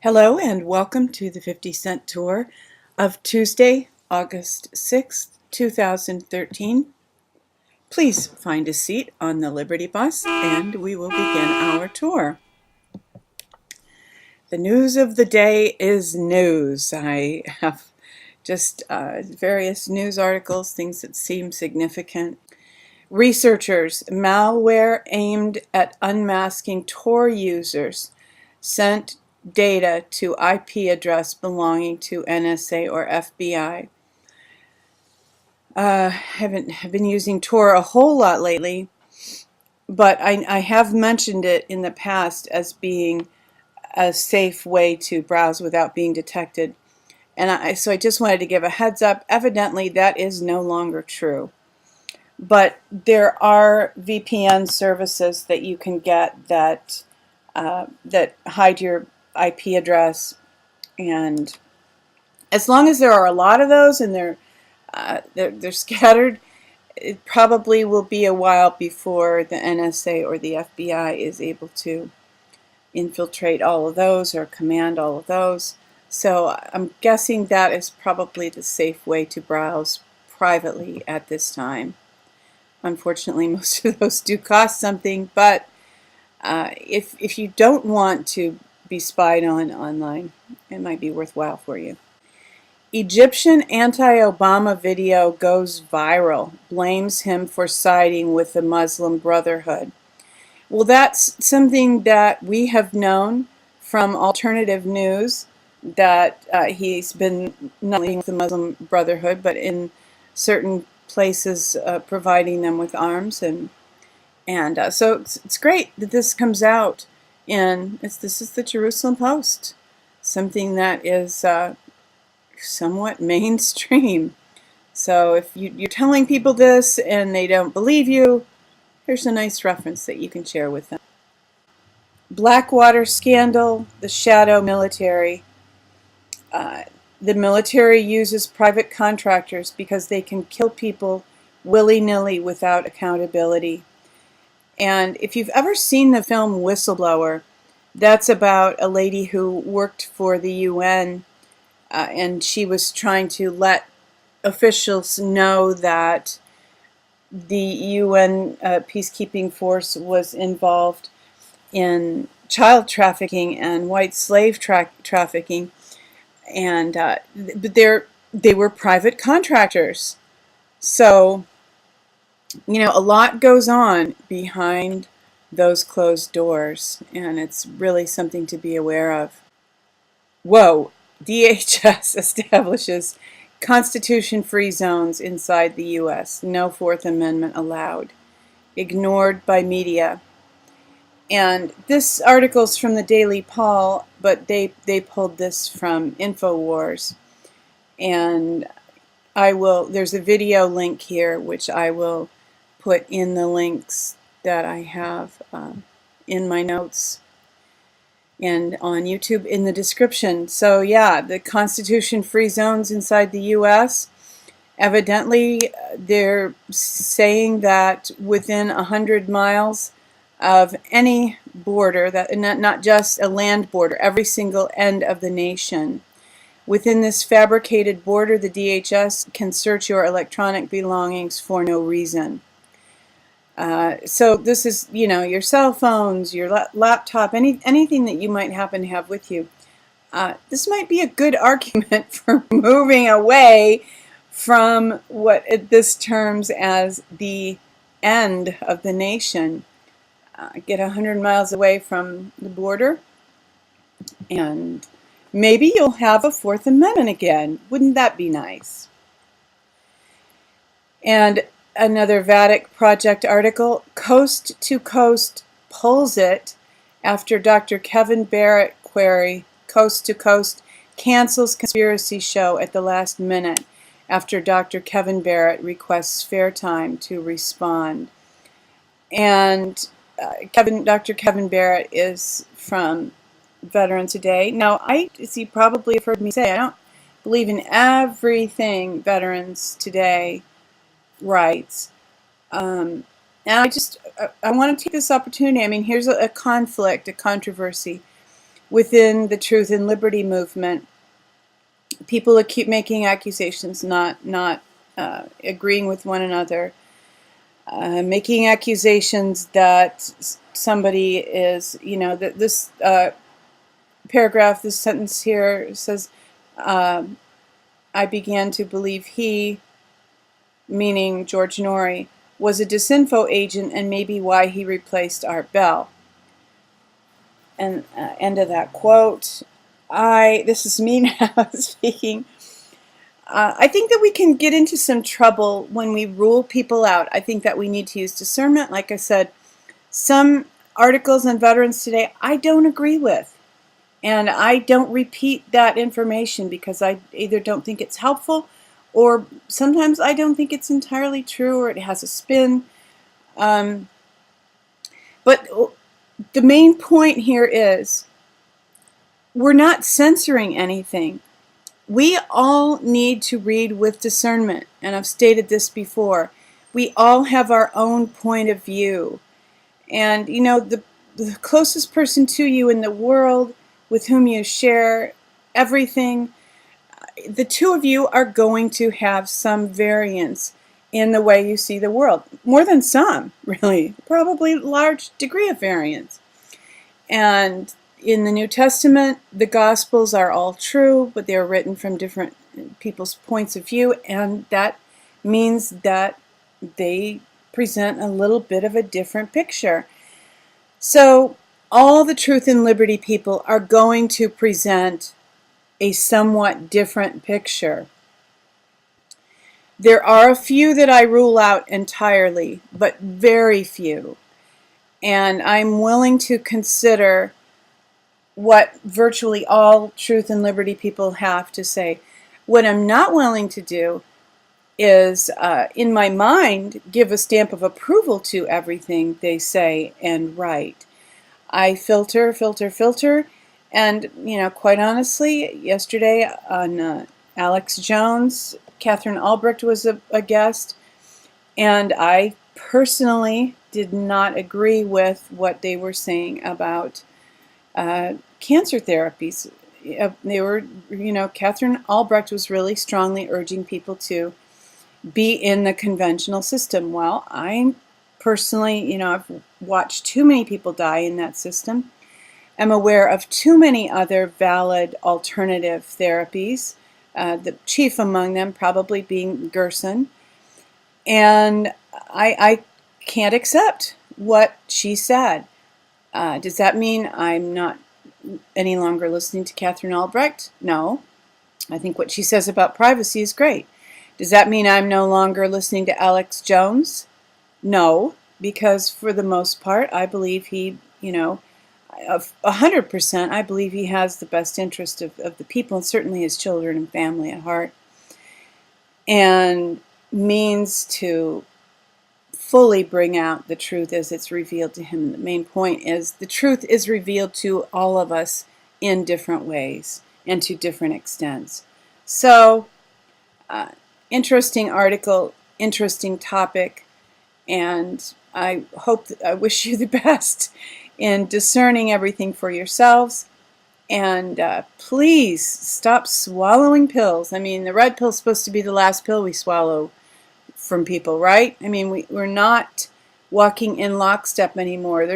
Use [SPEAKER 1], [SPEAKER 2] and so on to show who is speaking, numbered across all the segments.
[SPEAKER 1] Hello and welcome to the 50-cent tour of Tuesday, August 6th, 2013. Please find a seat on the Liberty Bus and we will begin our tour. The news of the day is news. I have just various news articles, things that seem significant. Researchers, malware aimed at unmasking Tor users sent data to IP address belonging to NSA or FBI. Haven't been using Tor a whole lot lately, but I have mentioned it in the past as being a safe way to browse without being detected. And so I just wanted to give a heads up. Evidently, that is no longer true. But there are VPN services that you can get that hide your IP address, and as long as there are a lot of those and they're scattered, it probably will be a while before the NSA or the FBI is able to infiltrate all of those or command all of those. So I'm guessing that is probably the safe way to browse privately at this time. Unfortunately, most of those do cost something, but if you don't want to be spied on online, it might be worthwhile for you. Egyptian anti-Obama video goes viral, blames him for siding with the Muslim Brotherhood. Well, that's something that we have known from alternative news, that he's been not only with the Muslim Brotherhood, but in certain places providing them with arms, and so it's great that this comes out, and this is the Jerusalem Post, something that is somewhat mainstream. So if you're telling people this and they don't believe you, here's a nice reference that you can share with them. Blackwater scandal, the shadow military. The military uses private contractors because they can kill people willy-nilly without accountability. And if you've ever seen the film Whistleblower, that's about a lady who worked for the UN, and she was trying to let officials know that the UN peacekeeping force was involved in child trafficking and white slave trafficking, and but they were private contractors. So, you know, a lot goes on behind those closed doors, and it's really something to be aware of. Whoa, DHS establishes Constitution-free zones inside the U.S. No Fourth Amendment allowed. Ignored by media. And this article's from the Daily Paul, but they pulled this from InfoWars. And there's a video link here, which I will put in the links that I have in my notes and on YouTube in the description. So yeah, the Constitution-free zones inside the U.S., evidently they're saying that within 100 miles of any border, that not just a land border, every single end of the nation, within this fabricated border, the DHS can search your electronic belongings for no reason. So this is, you know, your cell phones, your laptop, anything that you might happen to have with you. This might be a good argument for moving away from what this terms as the end of the nation. Get 100 miles away from the border, and maybe you'll have a Fourth Amendment again. Wouldn't that be nice? And another Vatican Project article, Coast to Coast pulls it after Dr. Kevin Barrett query, Coast to Coast cancels conspiracy show at the last minute after Dr. Kevin Barrett requests fair time to respond. And Dr. Kevin Barrett is from Veteran Today. Now, as you probably have heard me say, I don't believe in everything Veterans Today writes. And I want to take this opportunity. I mean, here's a conflict, a controversy. within the Truth and Liberty movement. People keep making accusations, not agreeing with one another, making accusations that somebody is, that this paragraph, this sentence here says, I began to believe he, meaning George Norrie, was a disinfo agent and maybe why he replaced Art Bell. And end of that quote. This is me now speaking. I think that we can get into some trouble when we rule people out. I think that we need to use discernment. Like I said, some articles on veterans today I don't agree with. And I don't repeat that information because I either don't think it's helpful, or sometimes I don't think it's entirely true, or it has a spin. But the main point here is we're not censoring anything. We all need to read with discernment, and I've stated this before. We all have our own point of view. And, the closest person to you in the world with whom you share everything, the two of you are going to have some variance in the way you see the world. More than some, really. Probably a large degree of variance. And in the New Testament, the Gospels are all true, but they're written from different people's points of view, and that means that they present a little bit of a different picture. So all the Truth and Liberty people are going to present a somewhat different picture. There are a few that I rule out entirely, but very few. And I'm willing to consider what virtually all Truth and Liberty people have to say. What I'm not willing to do is, in my mind, give a stamp of approval to everything they say and write. I filter, and, quite honestly, yesterday on Alex Jones, Catherine Albrecht was a guest, and I personally did not agree with what they were saying about cancer therapies. They were, Catherine Albrecht was really strongly urging people to be in the conventional system. Well, I personally, I've watched too many people die in that system. I'm aware of too many other valid alternative therapies, the chief among them probably being Gerson. And I can't accept what she said. Does that mean I'm not any longer listening to Catherine Albrecht? No. I think what she says about privacy is great. Does that mean I'm no longer listening to Alex Jones? No, because for the most part, I believe he, 100%, I believe he has the best interest of the people, and certainly his children and family at heart, and means to fully bring out the truth as it's revealed to him. The main point is the truth is revealed to all of us in different ways and to different extents. So, interesting article, interesting topic, and I wish you the best in discerning everything for yourselves. And please stop swallowing pills. I mean, the red pill is supposed to be the last pill we swallow from people, right? I mean, we're not walking in lockstep anymore.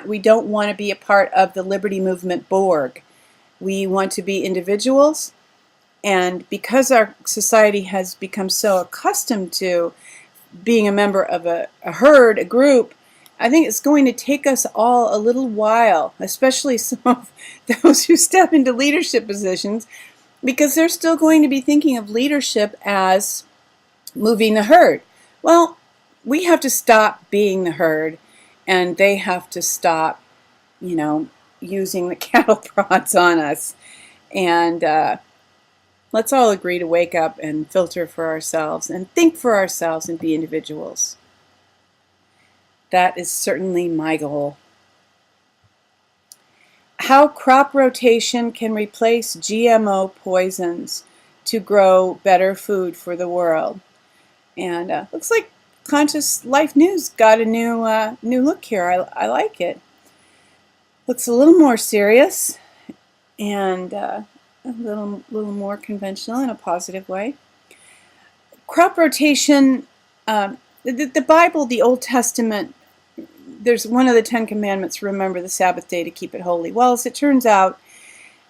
[SPEAKER 1] We don't want to be a part of the Liberty Movement Borg. We want to be individuals. And because our society has become so accustomed to being a member of a herd, a group, I think it's going to take us all a little while, especially some of those who step into leadership positions, because they're still going to be thinking of leadership as moving the herd. Well, we have to stop being the herd, and they have to stop, using the cattle prods on us. And let's all agree to wake up and filter for ourselves and think for ourselves and be individuals. That is certainly my goal. How crop rotation can replace GMO poisons to grow better food for the world. And looks like Conscious Life News got a new look here. I like it. Looks a little more serious. and a little more conventional in a positive way. Crop rotation, the Bible, the Old Testament, there's one of the 10 Commandments, remember the Sabbath day to keep it holy. Well, as it turns out,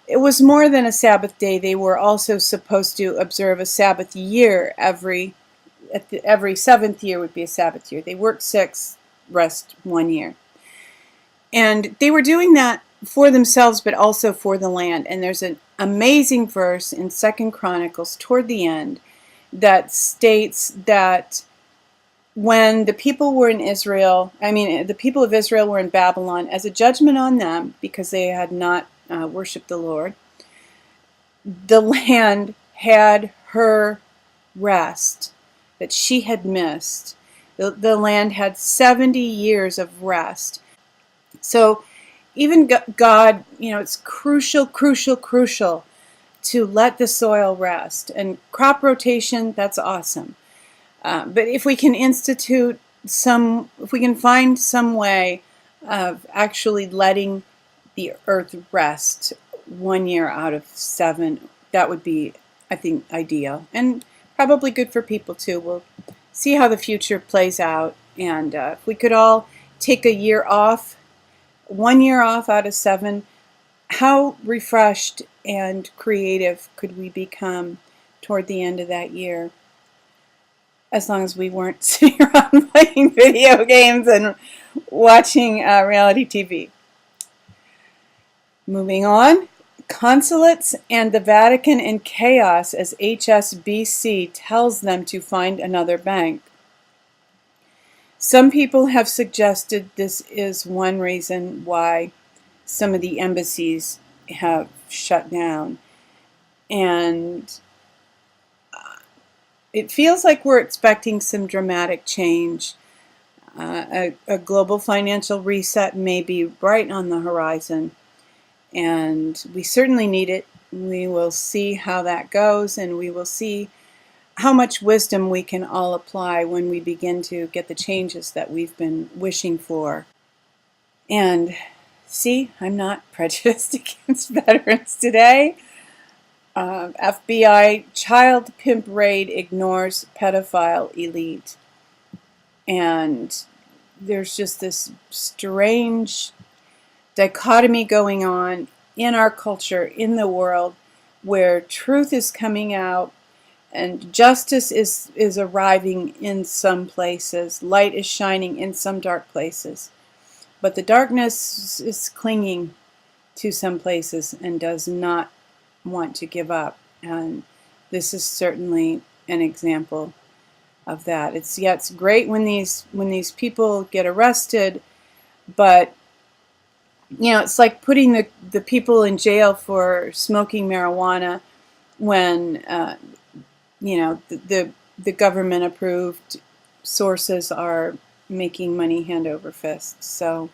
[SPEAKER 1] it was more than a Sabbath day. They were also supposed to observe a Sabbath year. Every seventh year would be a Sabbath year. They worked 6, rest 1 year. And they were doing that for themselves, but also for the land. And there's an amazing verse in 2 Chronicles toward the end that states that when the people were in Israel, the people of Israel were in Babylon, as a judgment on them because they had not worshipped the Lord, the land had her rest that she had missed. The land had 70 years of rest. So even God, it's crucial to let the soil rest. And crop rotation, that's awesome. But if we can if we can find some way of actually letting the earth rest 1 year out of 7, that would be, I think, ideal. And probably good for people too. We'll see how the future plays out. And if we could all take a year off, 1 year off out of 7, how refreshed and creative could we become toward the end of that year? As long as we weren't sitting around playing video games and watching reality TV. Moving on, Consulates and the Vatican in chaos as HSBC tells them to find another bank. Some people have suggested this is one reason why some of the embassies have shut down. And it feels like we're expecting some dramatic change. A global financial reset may be right on the horizon, and we certainly need it. We will see how that goes, and we will see how much wisdom we can all apply when we begin to get the changes that we've been wishing for. And see, I'm not prejudiced against veterans today. FBI child pimp raid ignores pedophile elite. And there's just this strange dichotomy going on in our culture, in the world, where truth is coming out and justice is arriving in some places. Light is shining in some dark places. But the darkness is clinging to some places and does not want to give up. And this is certainly an example of that. It's great when these people get arrested, but it's like putting the people in jail for smoking marijuana when the government approved sources are making money hand over fist. So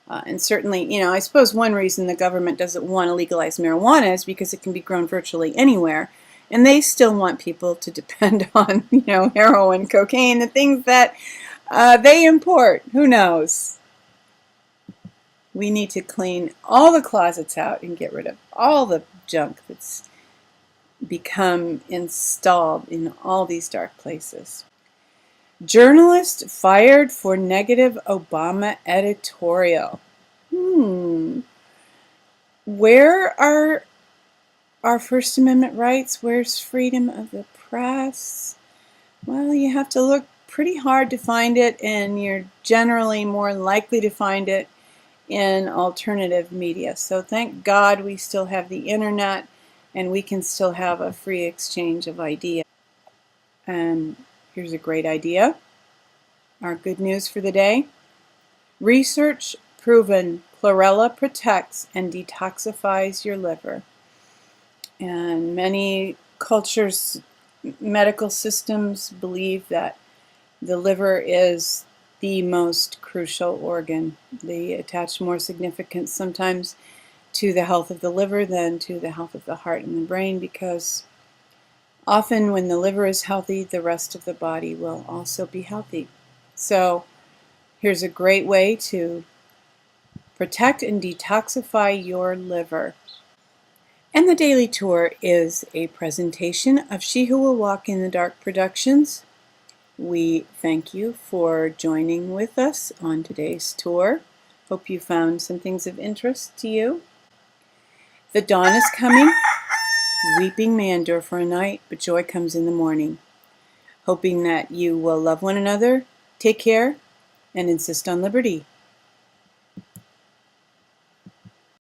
[SPEAKER 1] and certainly, I suppose one reason the government doesn't want to legalize marijuana is because it can be grown virtually anywhere. And they still want people to depend on, heroin, cocaine, the things that they import. Who knows? We need to clean all the closets out and get rid of all the junk that's become installed in all these dark places. Journalist fired for negative Obama editorial. Where are our First Amendment rights? Where's freedom of the press? Well, you have to look pretty hard to find it, and you're generally more likely to find it in alternative media. So thank God we still have the internet, and we can still have a free exchange of ideas. And here's a great idea. Our good news for the day. Research proven Chlorella protects and detoxifies your liver. And many cultures, medical systems believe that the liver is the most crucial organ. They attach more significance sometimes to the health of the liver than to the health of the heart and the brain, because often when the liver is healthy, the rest of the body will also be healthy. So here's a great way to protect and detoxify your liver. And the Daily Tour is a presentation of She Who Will Walk in the Dark Productions. We thank you for joining with us on today's tour. Hope you found some things of interest to you. The dawn is coming. Weeping may endure for a night, but joy comes in the morning. Hoping that you will love one another, take care, and insist on liberty.